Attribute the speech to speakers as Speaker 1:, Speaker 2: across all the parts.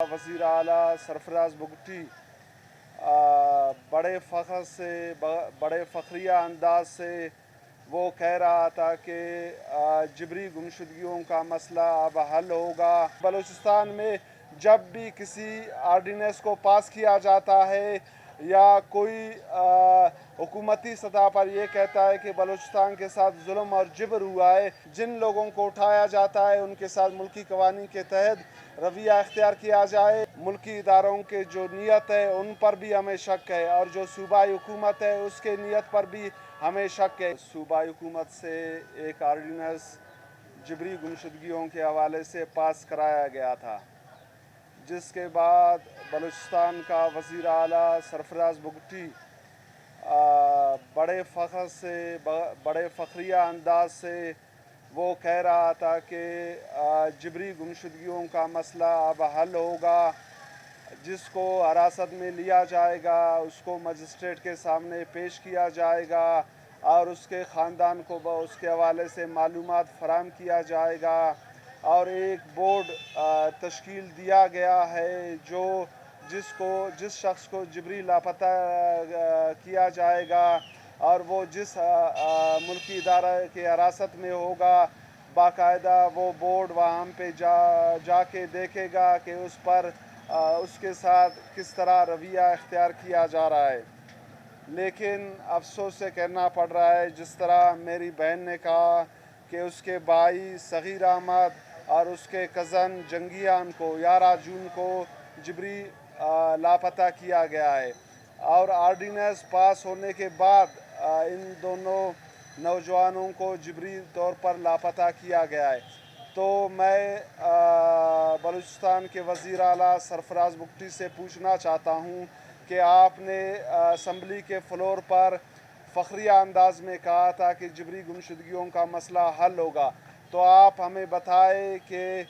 Speaker 1: वज़ीर आला सरफराज बुगटी बड़े फ़ख्र से बड़े फ़ख्रिया अंदाज से वो कह रहा था कि जबरी गुमशुदगियों का मसला अब हल होगा। बलूचिस्तान में जब भी किसी आर्डिनेंस को पास किया जाता है या कोई हुकूमती सतह पर ये कहता है कि बलूचिस्तान के साथ जुल्म और जबर हुआ है, जिन लोगों को उठाया जाता है उनके साथ मुल्की कवानीन के तहत रवैया इख्तियार किया जाए। मुल्की इदारों के जो नीयत है उन पर भी हमें शक है और जो सूबाई हुकूमत है उसके नीयत पर भी हमें शक है। सूबाई हुकूमत से एक आर्डिनेंस जबरी गुमशुदगियों के हवाले से पास कराया गया था, जिसके बाद बलूचिस्तान का वज़ीर आला सरफराज बुगटी बड़े फ़ख्र से बड़े फ़ख्रिया अंदाज से वो कह रहा था कि जबरी गुमशुदगियों का मसला अब हल होगा। जिसको हिरासत में लिया जाएगा उसको मजिस्ट्रेट के सामने पेश किया जाएगा और उसके ख़ानदान को उसके हवाले से मालूमात फराहम किया जाएगा और एक बोर्ड तश्कील दिया गया है जो जिस शख्स को जबरी लापता किया जाएगा और वो जिस मुल्की इदारा के हिरासत में होगा, बाकायदा वो बोर्ड वहाँ पे जाके देखेगा कि उस पर उसके साथ किस तरह रवैया इख्तियार किया जा रहा है। लेकिन अफसोस से कहना पड़ रहा है, जिस तरह मेरी बहन ने कहा कि उसके भाई सग़ीर अहमद और उसके कज़न जंगियान को 11 जून को जबरी लापता किया गया है और आर्डिनेंस पास होने के बाद इन दोनों नौजवानों को जबरी तौर पर लापता किया गया है। तो मैं बलूचिस्तान के वज़ीर आला सरफराज बुगटी से पूछना चाहता हूँ कि आपने असम्बली के फ्लोर पर फ़ख्रिया अंदाज में कहा था कि जबरी गुमशुदगियों का मसला हल होगा, तो आप हमें बताएं कि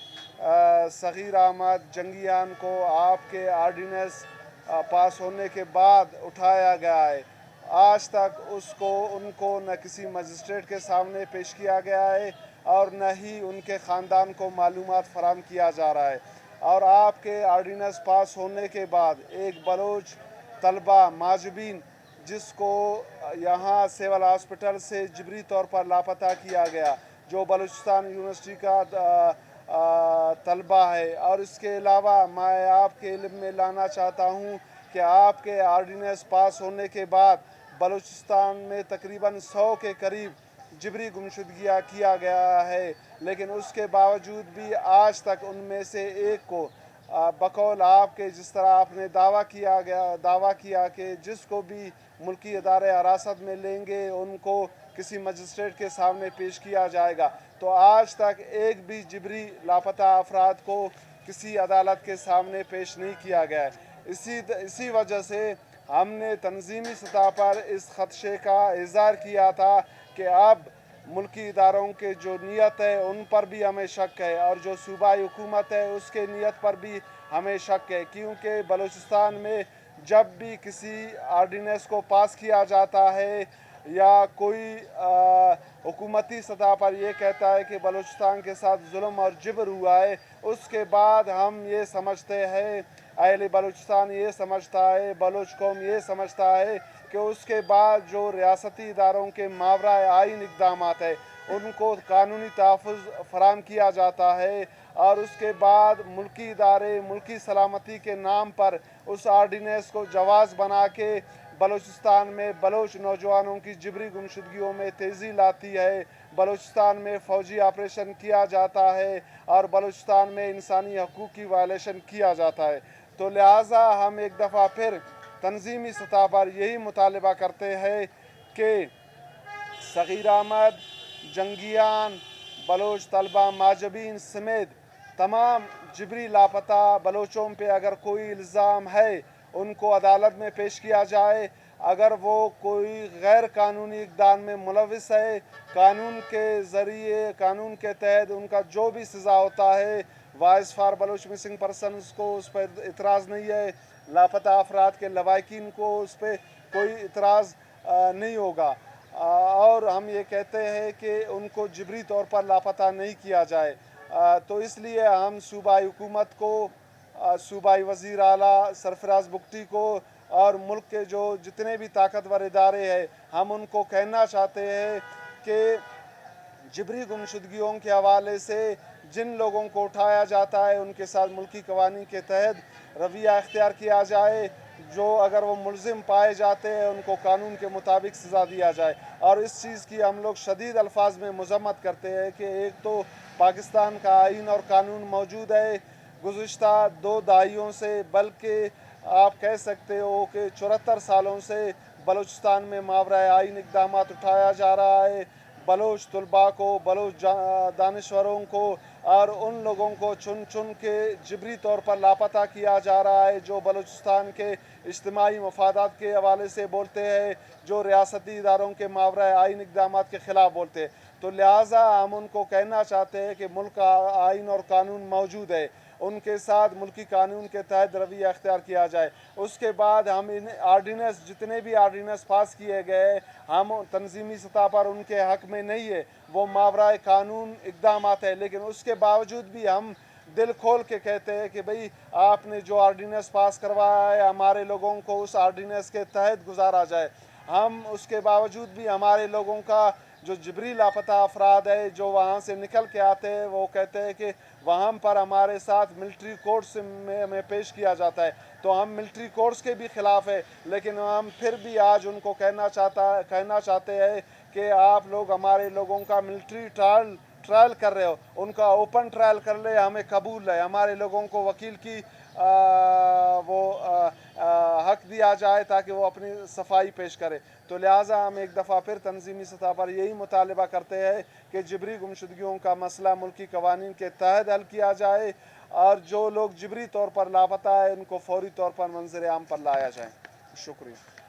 Speaker 1: सग़ीर अहमद जंगियान को आपके आर्डिनेंस पास होने के बाद उठाया गया है, आज तक उनको न किसी मजिस्ट्रेट के सामने पेश किया गया है और न ही उनके ख़ानदान को मालूमात फराहम किया जा रहा है। और आपके आर्डिनेंस पास होने के बाद एक बलोच तलबा माजबीन जिसको यहाँ सिविल हॉस्पिटल से जबरी तौर पर लापता किया गया, जो बलूचिस्तान यूनिवर्सिटी का तलबा है, और इसके अलावा मैं आपके इल्म में लाना चाहता हूँ कि आपके आर्डिनेंस पास होने के बाद बलूचिस्तान में तकरीबन 100 के करीब जबरी गुमशुदगियाँ किया गया है, लेकिन उसके बावजूद भी आज तक उनमें से एक को बकौल आपके जिस तरह आपने दावा किया कि जिसको भी मुल्की इदारे हिरासत में लेंगे उनको किसी मजिस्ट्रेट के सामने पेश किया जाएगा, तो आज तक एक भी जबरी लापता अफराद को किसी अदालत के सामने पेश नहीं किया गया है। इसी वजह से हमने तंजीमी सतह पर इस खदशे का इज़हार किया था कि अब मुल्की इदारों के जो नीयत है उन पर भी हमें शक है और जो सूबाई हुकूमत है उसके नीयत पर भी हमें शक है, क्योंकि बलूचिस्तान में जब भी किसी आर्डिनेंस को पास किया जाता है या कोई हुकूमती सतह पर ये कहता है कि बलूचिस्तान के साथ जुल्म और जबर हुआ है, उसके बाद हम ये समझते हैं, अहले बलूचिस्तान ये समझता है, बलूच कौम ये समझता है कि उसके बाद जो रियासती इदारों के मावरा आइन इक़दामात है उनको कानूनी तहफ़्फ़ुज़ फराहम किया जाता है और उसके बाद मुल्की इदारे मुल्की सलामती के नाम पर उस आर्डिनेंस को जवाज़ बना के बलूचिस्तान में बलोच नौजवानों की जबरी गुमशुदगियों में तेज़ी लाती है। बलूचिस्तान में फ़ौजी ऑपरेशन किया जाता है और बलूचिस्तान में इंसानी हकूक़ की वायलेशन किया जाता है। तो लिहाजा हम एक दफ़ा फिर तंजीमी सतह पर यही मुतालबा करते हैं कि सग़ीर अहमद जंगियान बलोच तलबा माजबीन समेत तमाम जबरी लापता बलोचों पे अगर कोई इल्ज़ाम है उनको अदालत में पेश किया जाए। अगर वो कोई गैर कानूनी इक़दाम में मुलविस है, कानून के ज़रिए कानून के तहत उनका जो भी सज़ा होता है, voice for Baloch missing persons को उस पर इतराज़ नहीं है, लापता अफराद के लवाकिन को उस पर कोई इतराज़ नहीं होगा और हम ये कहते हैं कि उनको जबरी तौर पर लापता नहीं किया जाए। तो इसलिए हम सूबाई हुकूमत को صوبائی وزیر اعلیٰ سرفراز بگٹی کو اور ملک کے جو جتنے بھی طاقتور ادارے ہیں ہم ان کو کہنا چاہتے ہیں کہ جبری گمشدگیوں کے حوالے سے جن لوگوں کو اٹھایا جاتا ہے ان کے ساتھ ملکی قوانین کے تحت رویہ اختیار کیا جائے، جو اگر وہ ملزم پائے جاتے ہیں ان کو قانون کے مطابق سزا دیا جائے۔ اور اس چیز کی ہم لوگ شدید الفاظ میں مذمت کرتے ہیں کہ ایک تو پاکستان کا آئین اور قانون موجود ہے گزشتہ 2 دہائیوں سے، بلکہ آپ کہہ سکتے ہو کہ 74 سالوں سے بلوچستان میں ماورائے آئین اقدامات اٹھایا جا رہا ہے، بلوچ طلباء کو، بلوچ دانشوروں کو اور ان لوگوں کو چن چن کے جبری طور پر لاپتہ کیا جا رہا ہے جو بلوچستان کے اجتماعی مفادات کے حوالے سے بولتے ہیں، جو ریاستی اداروں کے ماورائے آئین اقدامات کے خلاف بولتے ہیں۔ تو لہٰذا ہم ان کو کہنا چاہتے ہیں کہ ملک کا آئین اور قانون موجود ہے، ان کے ساتھ ملکی قانون کے تحت رویہ اختیار کیا جائے۔ اس کے بعد ہم ان آرڈیننس جتنے بھی آرڈیننس پاس کیے گئے ہم تنظیمی سطح پر ان کے حق میں نہیں ہے، وہ ماورائے قانون اقدامات ہے، لیکن اس کے باوجود بھی ہم دل کھول کے کہتے ہیں کہ بھئی آپ نے جو آرڈیننس پاس کروایا ہے ہمارے لوگوں کو اس آرڈیننس کے تحت گزارا جائے۔ ہم اس کے باوجود بھی ہمارے لوگوں کا جو جبری لاپتہ افراد ہے جو وہاں سے نکل کے آتے ہیں وہ کہتے ہیں کہ وہاں پر ہمارے ساتھ ملٹری کورٹس میں ہمیں پیش کیا جاتا ہے، تو ہم ملٹری کورٹس کے بھی خلاف ہے، لیکن ہم پھر بھی آج ان کو کہنا چاہتے ہیں کہ آپ لوگ ہمارے لوگوں کا ملٹری ٹرائل کر رہے ہو، ان کا اوپن ٹرائل کر لے، ہمیں قبول ہے، ہمارے لوگوں کو وکیل کی حق دیا جائے تاکہ وہ اپنی صفائی پیش کرے۔ تو لہٰذا ہم ایک دفعہ پھر تنظیمی سطح پر یہی مطالبہ کرتے ہیں کہ جبری گمشدگیوں کا مسئلہ ملکی قوانین کے تحت حل کیا جائے اور جو لوگ جبری طور پر لاپتہ ہیں ان کو فوری طور پر منظر عام پر لایا جائے۔ شکریہ۔